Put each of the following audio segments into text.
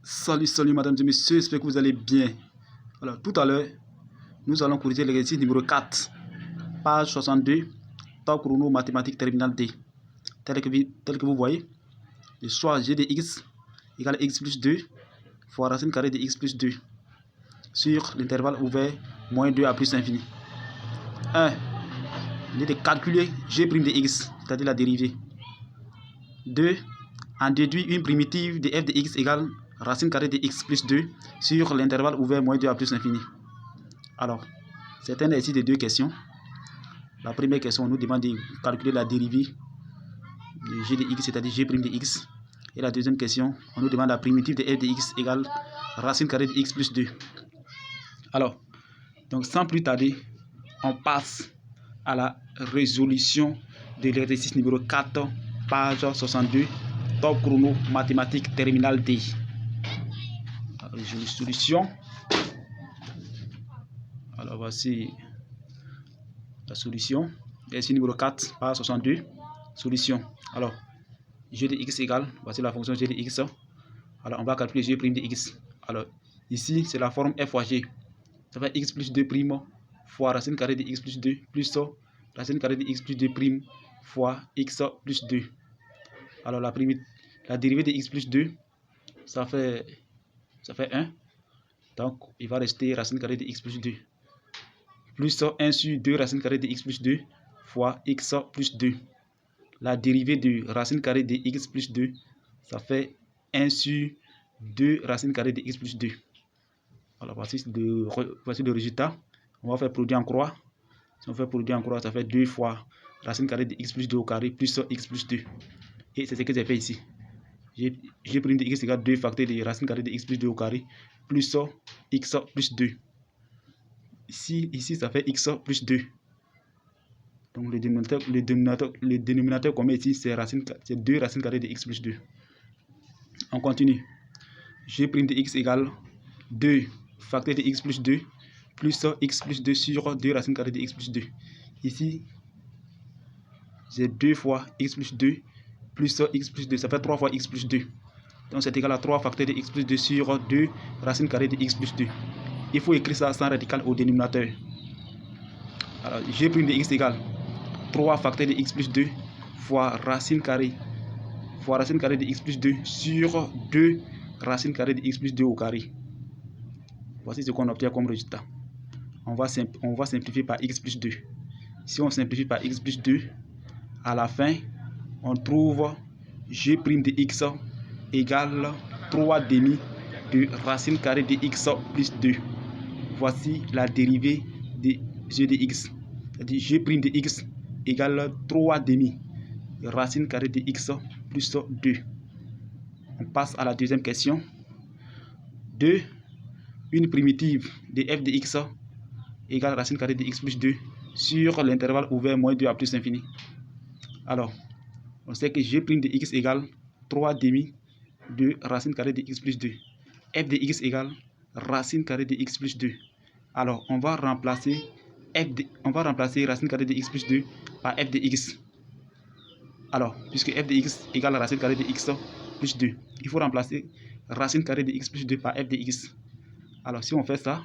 Salut mesdames et messieurs, j'espère que vous allez bien. Alors tout à l'heure, nous allons corriger l'exercice numéro 4, page 62, top chrono mathématiques terminale D. Tel que vous voyez, le soit g de x égale x plus 2 fois racine carrée de x plus 2 sur l'intervalle ouvert moins 2 à plus infini. 1. Il est de calculer g' de x, c'est-à-dire la dérivée. 2. En déduit une primitive de f de x égale racine carrée de x plus 2 sur l'intervalle ouvert moins 2 à plus infini. Alors, c'est un exercice de deux questions. La première question, on nous demande de calculer la dérivée de g de x, c'est-à-dire g' de x. Et la deuxième question, on nous demande la primitive de f de x égale racine carrée de x plus 2. Alors, donc sans plus tarder, on passe à la résolution de l'exercice numéro 4, page 62, top chrono mathématiques terminale D. Solution. Alors voici la solution. Exercice numéro 4, page 62. Solution. Alors, g de x égale, voici la fonction g de x. Alors, on va calculer g' de x. Alors, ici, c'est la forme f fois g. Ça fait x plus 2' fois racine carrée de x plus 2 plus racine carrée de x plus 2' fois x plus 2. Alors, la dérivée de x plus 2, ça fait 1. Donc, il va rester racine carrée de x plus 2. Plus 1 sur 2 racine carrée de x plus 2 fois x plus 2. La dérivée de racine carrée de x plus 2, ça fait 1 sur 2 racine carrée de x plus 2. Alors, voici le résultat. On va faire produit en croix. Si on fait produit en croix, ça fait 2 fois racine carrée de x plus 2 au carré plus x plus 2. Et c'est ce que j'ai fait ici. G' de x égale 2 facteurs de racine carrée de x plus 2 au carré plus x plus 2. Ici, ça fait x plus 2. Donc, le dénominateur qu'on met ici, c'est 2 racines carrées de x plus 2. On continue. G' de x égale 2 facteur de x plus 2 plus x plus 2 sur 2 racines carrées de x plus 2. Ici, j'ai 2 fois x plus 2 plus x plus 2. Ça fait 3 fois x plus 2. Donc, c'est égal à 3 facteurs de x plus 2 sur 2 racines carrées de x plus 2. Il faut écrire ça sans radical au dénominateur. Alors, g' de x égale 3 facteurs de x plus 2 fois racine carrée de x plus 2 sur 2 racine carrée de x plus 2 au carré. Voici ce qu'on obtient comme résultat. On va simplifier par x plus 2. Si on simplifie par x plus 2, à la fin, on trouve g' de x égale 3 demi de racine carrée de x plus 2. Voici la dérivée de g de x. C'est-à-dire g' de x égale 3 demi de racine carrée de x plus 2. On passe à la deuxième question. 2. Une primitive de f de x égale racine carrée de x plus 2 sur l'intervalle ouvert moins 2 à plus infini. Alors, on sait que g' de x égale 3 demi de racine carrée de x plus 2. F de x égale racine carrée de x plus 2. Alors, on va remplacer racine carrée de x plus 2 par f de x. Alors, puisque f de x égale racine carrée de x plus 2, il faut remplacer racine carrée de x plus 2 par f de x. Alors, si on fait ça,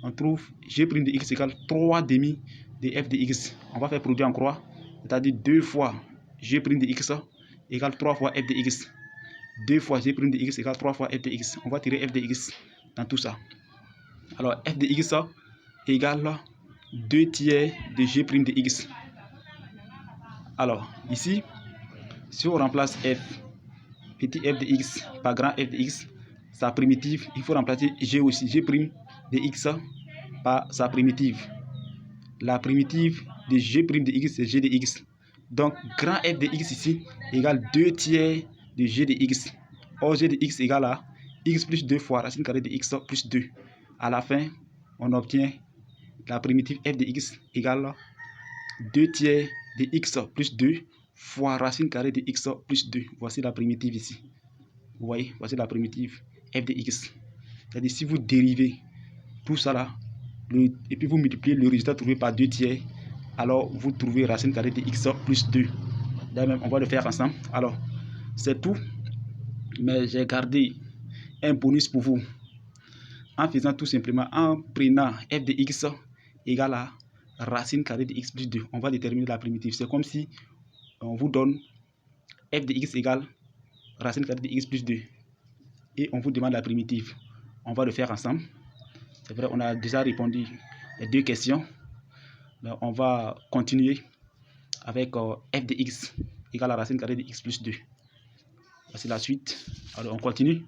on trouve g' de x égale 3 demi de f de x. On va faire produit en croix, c'est-à-dire 2 fois g' de x égale 3 fois f de x. 2 fois g' de x égale 3 fois f de x. On va tirer f de x dans tout ça. Alors, f de x égale 2 tiers de g' de x. Alors, ici, si on remplace f, petit f de x par grand f de x, sa primitive, il faut remplacer g aussi, g' de x par sa primitive. La primitive de g' de x, c'est g de x. Donc, grand f de x ici égale 2 tiers de g de x. Or, g de x égale à x plus 2 fois racine carrée de x plus 2. À la fin, on obtient la primitive f de x égale 2 tiers de x plus 2 fois racine carrée de x plus 2. Voici la primitive ici. Vous voyez, voici la primitive f de x. C'est-à-dire, si vous dérivez tout ça là, et puis vous multipliez le résultat trouvé par 2 tiers, alors vous trouvez racine carrée de x plus 2. D'ailleurs, on va le faire ensemble. Alors, c'est tout. Mais j'ai gardé un bonus pour vous. En faisant tout simplement, en prenant f de x égale à racine carrée de x plus 2, on va déterminer la primitive. C'est comme si on vous donne f de x égale racine carrée de x plus 2 et on vous demande la primitive. On va le faire ensemble. C'est vrai, on a déjà répondu les deux questions. Mais on va continuer avec f de x égale à racine carrée de x plus 2. Voici la suite. Alors on continue.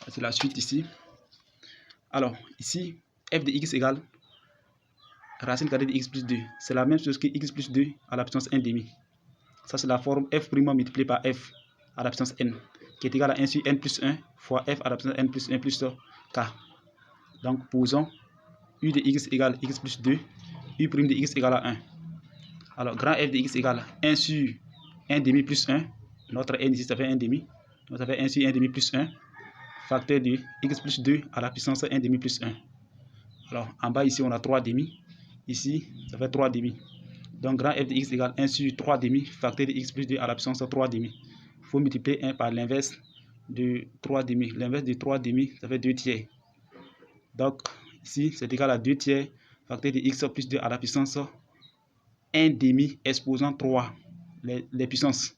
Voici la suite ici. Alors ici, f de x égale racine carrée de x plus 2. C'est la même chose que x plus 2 à la puissance 1 demi. Ça c'est la forme f' multiplié par f à la puissance n, qui est égal à 1 sur n plus 1 fois f à la puissance n plus 1 plus k. Donc posons u de x égale x plus 2, u' de x égale à 1. Alors grand f de x égale 1 sur 1 demi plus 1. Notre n ici ça fait 1 demi. Donc ça fait 1 sur 1 demi plus 1. Facteur de x plus 2 à la puissance 1 demi plus 1. Alors en bas ici on a 3 demi. Ici ça fait 3 demi. Donc grand f de x égale 1 sur 3 demi, facteur de x plus 2 à la puissance 3 demi. Il faut multiplier 1 par l'inverse de 3 demi. L'inverse de 3 demi, ça fait 2 tiers. Donc ici, c'est égal à 2 tiers, facteur de x plus 2 à la puissance 1 demi exposant 3, les puissances.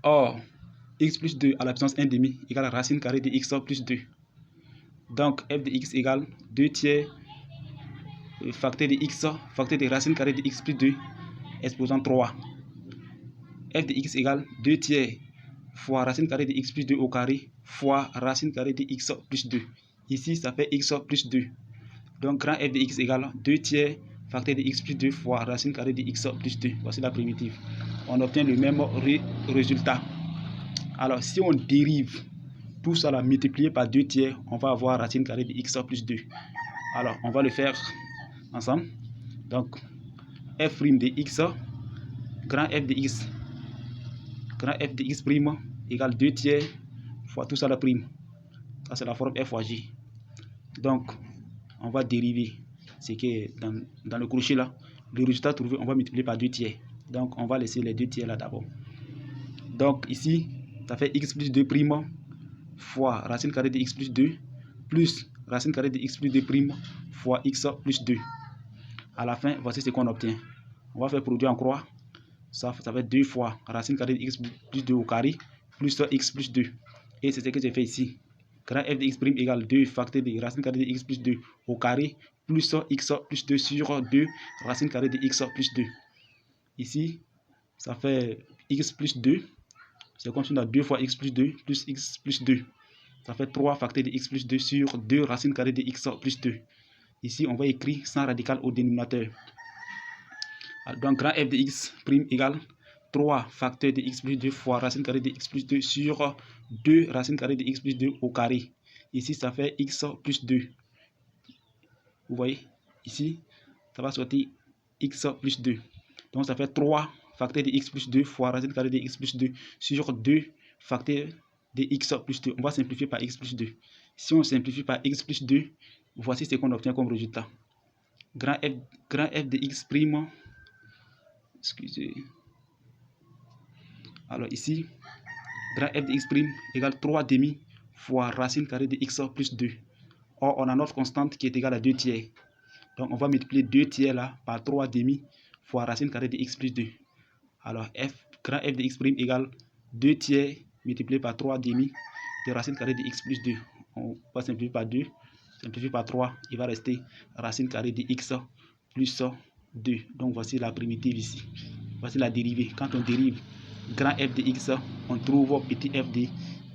Or, x plus 2 à la puissance 1 demi égale à racine carrée de x plus 2. Donc f de x égale 2 tiers facteur de x, facteur de racine carrée de x plus 2 exposant 3. F de x égale 2 tiers fois racine carrée de x plus 2 au carré fois racine carrée de x plus 2. Ici, ça fait x plus 2. Donc, grand f de x égale 2 tiers facteur de x plus 2 fois racine carrée de x plus 2. Voici la primitive. On obtient le même résultat. Alors, si on dérive tout ça là multiplié par 2 tiers, on va avoir racine carrée de x plus 2. Alors, on va le faire ensemble. Donc, f' de x, grand f de x prime égale 2 tiers fois tout ça la prime. Ça, c'est la forme f fois g. Donc, on va dériver ce qui est dans le crochet là. Le résultat trouvé, on va multiplier par 2 tiers. Donc, on va laisser les 2 tiers là d'abord. Donc, ici, ça fait x plus 2 prime fois racine carrée de x plus 2 plus racine carrée de x plus 2 prime fois x plus 2. À la fin, voici ce qu'on obtient. On va faire produit en croix. Ça fait 2 fois racine carrée de x plus 2 au carré plus x plus 2. Et c'est ce que j'ai fait ici. Grand f de x' égale 2 facteur de racine carrée de x plus 2 au carré plus x plus 2 sur 2 racine carrée de x plus 2. Ici, ça fait x plus 2. C'est comme si on a 2 fois x plus 2 plus x plus 2. Ça fait 3 facteur de x plus 2 sur 2 racine carrée de x plus 2. Ici, on va écrire sans radical au dénominateur. Donc, grand f de x' égale 3 facteur de x plus 2 fois racine carrée de x plus 2 sur 2 racine carrée de x plus 2 au carré. Ici, ça fait x plus 2. Vous voyez, ici, ça va sortir x plus 2. Donc, ça fait 3 facteur de x plus 2 fois racine carrée de x plus 2 sur 2 facteur de x plus 2. On va simplifier par x plus 2. Si on simplifie par x plus 2, voici ce qu'on obtient comme résultat. Grand f de x', excusez. Alors ici, grand f de x' égale 3 demi fois racine carrée de x plus 2. Or, on a notre constante qui est égale à 2 tiers. Donc, on va multiplier 2 tiers là par 3 demi fois racine carrée de x plus 2. Alors, grand f de x' égale 2 tiers multiplié par 3 demi de racine carrée de x plus 2. On va simplifier par 2. Simplifié par 3, il va rester racine carrée de x plus 2. Donc, voici la primitive ici. Voici la dérivée. Quand on dérive grand f de x, on trouve petit f de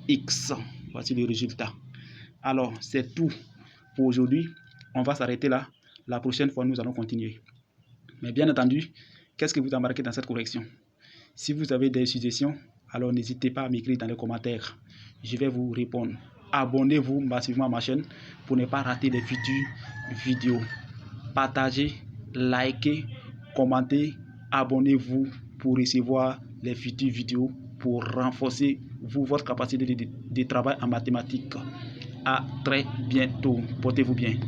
x. Voici le résultat. Alors, c'est tout pour aujourd'hui. On va s'arrêter là. La prochaine fois, nous allons continuer. Mais bien entendu, qu'est-ce que vous avez marqué dans cette correction? Si vous avez des suggestions, alors n'hésitez pas à m'écrire dans les commentaires. Je vais vous répondre. Abonnez-vous massivement à ma chaîne pour ne pas rater les futures vidéos. Partagez, likez, commentez, abonnez-vous pour recevoir les futures vidéos pour renforcer votre capacité de travail en mathématiques. À très bientôt. Portez-vous bien.